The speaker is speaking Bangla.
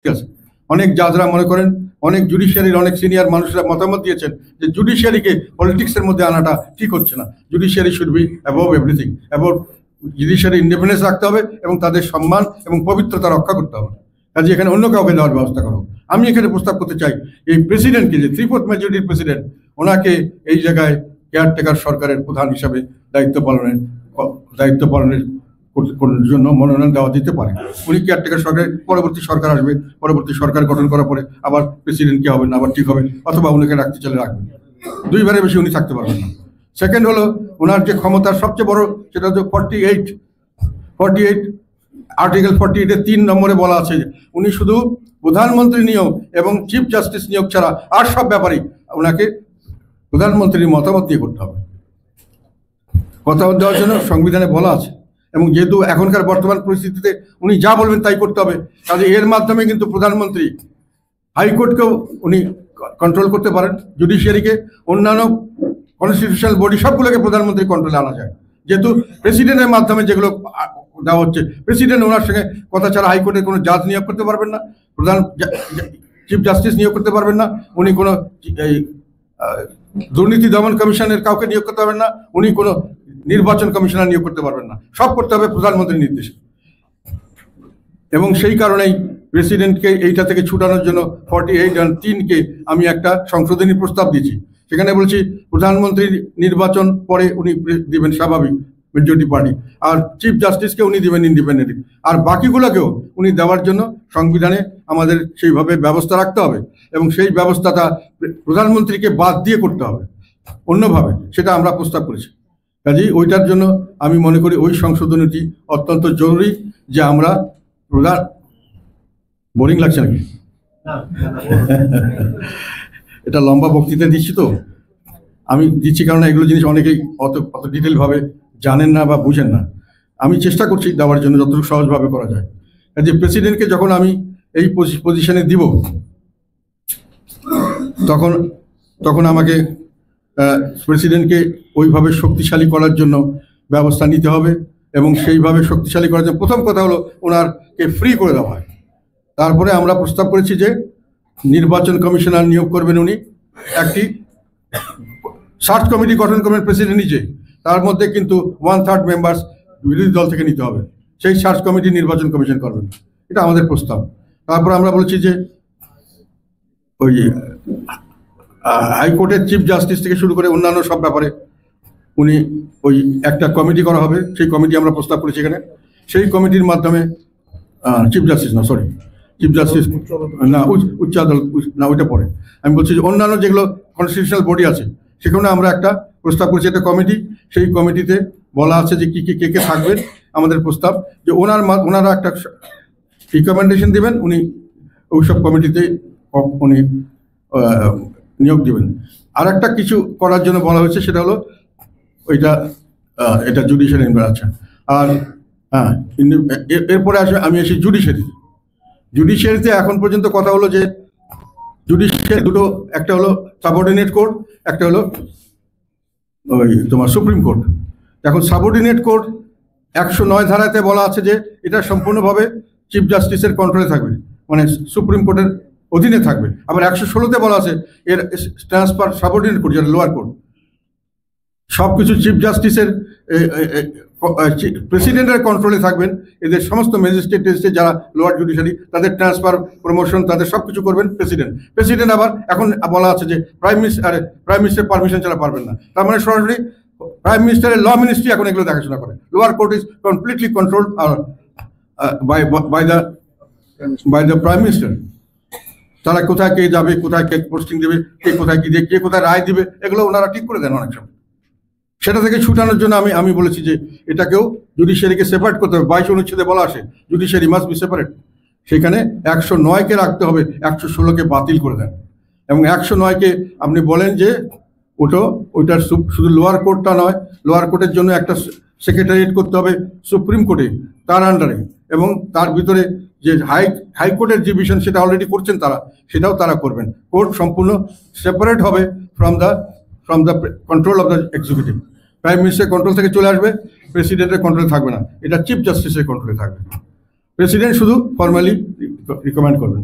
ঠিক আছে, অনেক জাজরা মনে করেন, অনেক জুডিশিয়ারির অনেক সিনিয়র মানুষরা মতামত দিয়েছেন যে জুডিশিয়ারিকে পলিটিক্সের মধ্যে আনাটা ঠিক হচ্ছে না। Judiciary should be above everything, above judiciary independence রাখতে হবে এবং তাদের সম্মান এবং পবিত্রতা রক্ষা করতে হবে। কাজে এখানে অন্য কাউকে দেওয়ার ব্যবস্থা করো। আমি এখানে প্রস্তাব করতে চাই এই প্রেসিডেন্টকে, যে 3/4 মেজরিটির প্রেসিডেন্ট, ওনাকে এই জায়গায় কেয়ারটেকার সরকারের প্রধান হিসাবে দায়িত্ব পালনের জন্য মনোনয়ন দেওয়া যেতে পারে। উনি কেয়ারটেকার সরকারের পরবর্তী সরকার আসবে, পরবর্তী সরকার গঠন করার পরে আবার প্রেসিডেন্ট কে হবে না আবার ঠিক হবে, অথবা উনাকে রাখতে চলে রাখবেন। দুইবারের বেশি উনি থাকতে পারবেন না। সেকেন্ড হলো, ওনার যে ক্ষমতার সবচেয়ে বড় সেটা হচ্ছে 48 আর্টিকেল 48-এর 3 নম্বরে বলা আছে উনি শুধু প্রধানমন্ত্রী নিয়োগ এবং চিফ জাস্টিস নিয়োগ ছাড়া আর সব ব্যাপারেই ওনাকে প্রধানমন্ত্রীর মতামত দিয়ে করতে হবে। মতামত দেওয়ার জন্য সংবিধানে বলা আছে, এবং যেহেতু এখনকার বর্তমান পরিস্থিতিতে উনি যা বলবেন তাই করতে হবে, কাজে এর মাধ্যমে কিন্তু প্রধানমন্ত্রী হাইকোর্টকেও উনি কন্ট্রোল করতে পারেন, জুডিশিয়ারিকে, অন্যান্য কনস্টিটিউশনাল বডি সবগুলোকে প্রধানমন্ত্রী কন্ট্রোলে আনা যায়। যেহেতু প্রেসিডেন্টের মাধ্যমে যেগুলো দেওয়া হচ্ছে, প্রেসিডেন্ট ওনার সঙ্গে কথা ছাড়া হাইকোর্টের কোনো জাজ নিয়োগ করতে পারবেন না, প্রধান চিফ জাস্টিস নিয়োগ করতে পারবেন না, উনি কোনো দুর্নীতি দমন কমিশনের কাউকে নিয়োগ করতে পারবেন না, উনি কোনো নির্বাচন কমিশনার নিয়োগ করতে পারবেন না, সব করতে হবে প্রধানমন্ত্রীর নির্দেশে। এবং সেই কারণেই প্রেসিডেন্টকে এইটা থেকে ছুটানোর জন্য 48(3)কে আমি একটা সংশোধনী প্রস্তাব দিয়েছি। সেখানে বলছি প্রধানমন্ত্রীর নির্বাচন পরে উনি দিবেন স্বাভাবিক মেজরিটি পার্টি, আর চিফ জাস্টিসকে উনি দিবেন ইন্ডিপেন্ডেন্টলি, আর বাকিগুলোকেও উনি দেওয়ার জন্য সংবিধানে আমাদের সেইভাবে ব্যবস্থা রাখতে হবে, এবং সেই ব্যবস্থাটা প্রধানমন্ত্রীকে বাদ দিয়ে করতে হবে অন্যভাবে, সেটা আমরা প্রস্তাব করেছি। কাজেই ওইটার জন্য আমি মনে করি ওই সংশোধনীটি অত্যন্ত জরুরি, যে আমরা বোরিং লাগছে নাকি? এটা লম্বা বক্তৃতা দিচ্ছি, তো আমি দিচ্ছি কারণ এগুলো জিনিস অনেকেই অত ডিটেল ভাবে জানেন না বা বুঝেন না। আমি চেষ্টা করছি দেওয়ার জন্য যতটুকু সহজভাবে করা যায়। যে প্রেসিডেন্টকে যখন আমি এই পজিশনে দিব, তখন আমাকে প্রেসিডেন্টকে ওইভাবে শক্তিশালী করার জন্য ব্যবস্থা নিতে হবে, এবং সেইভাবে শক্তিশালী করার জন্য প্রথম কথা হলো ওনারকে ফ্রি করে দেওয়া হয়। তারপরে আমরা প্রস্তাব করেছি যে নির্বাচন কমিশনার নিয়োগ করবেন উনি, একটি সার্চ কমিটি গঠন করবেন প্রেসিডেন্ট নিজে, তার মধ্যে কিন্তু 1/3 মেম্বার্স বিরোধী দল থেকে নিতে হবে, সেই সার্চ কমিটি নির্বাচন কমিশন করবেন, এটা আমাদের প্রস্তাব। তারপর আমরা বলছি যে ওই হাইকোর্টের চিফ জাস্টিস থেকে শুরু করে অন্যান্য সব ব্যাপারে উনি ওই একটা কমিটি করা হবে, সেই কমিটি আমরা প্রস্তাব করেছি এখানে। সেই কমিটির মাধ্যমে চিফ জাস্টিস না, উচ্চ আদালত না, ওইটা পরে। আমি বলছি যে অন্যান্য যেগুলো কনস্টিটিউশনাল বডি আছে সেখানে আমরা একটা প্রস্তাব করেছি, একটা কমিটি। সেই কমিটিতে বলা আছে যে কে কে থাকবেন, আমাদের প্রস্তাব যে ওনারা একটা রিকমেন্ডেশন দেবেন, উনি ওইসব কমিটিতে উনি নিয়োগ দেবেন। আর একটা কিছু করার জন্য বলা হয়েছে, সেটা হলো এটা জুডিশিয়ারি আছে। আর হ্যাঁ, এরপরে আমি আসি জুডিশিয়ারিতে এখন পর্যন্ত কথা হলো যে জুডিশিয়ারি দুটো, একটা হলো সাবঅর্ডিনেট কোর্ট, একটা হলো ওই তোমার সুপ্রিম কোর্ট। এখন সাবঅর্ডিনেট কোর্ট 109 ধারাতে বলা আছে যে এটা সম্পূর্ণভাবে চিফ জাস্টিসের কন্ট্রোলে থাকবে, মানে সুপ্রিম কোর্টের অধীনে থাকবে। আবার 116-তে বলা আছে এর ট্রান্সফার সাবঅর্ডিনেট কোর্ট, যেটা লোয়ার কোর্ট, সবকিছু চিফ জাস্টিসের প্রেসিডেন্টের কন্ট্রোলে থাকবেন। এদের সমস্ত ম্যাজিস্ট্রেট যারা লোয়ার জুডিশিয়ারি, তাদের ট্রান্সফার, প্রমোশন, তাদের সবকিছু করবেন প্রেসিডেন্ট। আবার এখন বলা আছে যে প্রাইম মিনিস্টার পারমিশন ছাড়া পারবেন না, তার মানে সরাসরি প্রাইম মিনিস্টারের ল মিনিস্ট্রি এখন এগুলো দেখাশোনা করে। Lower court is completely controlled by the prime minister. তারা কোথায় কে যাবে, কোথায় কে পোস্টিং দেবে, কে কোথায় কি দেবে, কে কোথায় রায় দিবে, এগুলো ওনারা ঠিক করে দেন অনেক সময়। সেটা থেকে ছুটানোর জন্য আমি বলেছি যে এটাকেও জুডিশিয়ারিকে সেপারেট করতে হবে। 22 অনুচ্ছেদে বলা আসে জুডিশিয়ারি মাস্ট বি সেপারেট। সেখানে 109-কে রাখতে হবে, 116-কে বাতিল করে দেন, এবং 109-কে আপনি বলেন যে ওইটার শুধু লোয়ার কোর্টটা নয়, লোয়ার কোর্টের জন্য একটা সেক্রেটারিয়েট করতে হবে সুপ্রিম কোর্টে, তার আন্ডারে, এবং তার ভিতরে যে হাইকোর্টের যে ডিভিশন সেটা অলরেডি করছেন তারা, সেটাও তারা করবেন। কোর্ট সম্পূর্ণ সেপারেট হবে from the control of the executive. Prime minister control থেকে চলে আসবে, প্রেসিডেন্টের কন্ট্রোলে থাকবে না, এটা চিফ জাস্টিসের কন্ট্রোলে থাকবে। প্রেসিডেন্ট শুধু ফর্মালি রিকমেন্ড করবেন।